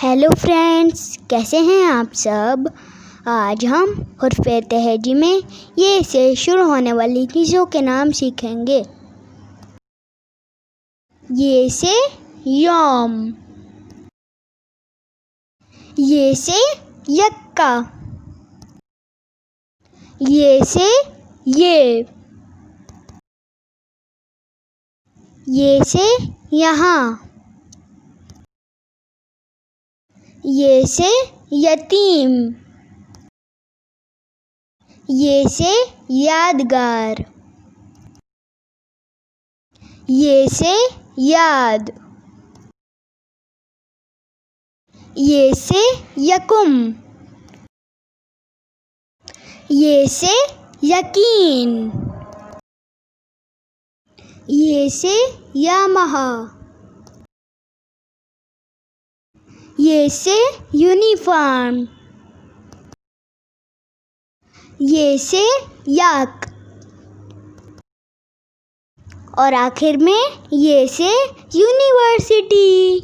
Hello friends, कैसे हैं आप सब। आज हम हुर्फ़े तहजी में ये से शुरू होने वाली चीज़ों के नाम सीखेंगे। ये से यौम, ये से यक्का, ये से ये से यहाँ, ये से यतीम, ये से यादगार, ये से याद, ये से यकुम, ये से यकीन, ये से यामाहा, ये से यूनिफॉर्म, ये से याक, और आखिर में ये से यूनिवर्सिटी।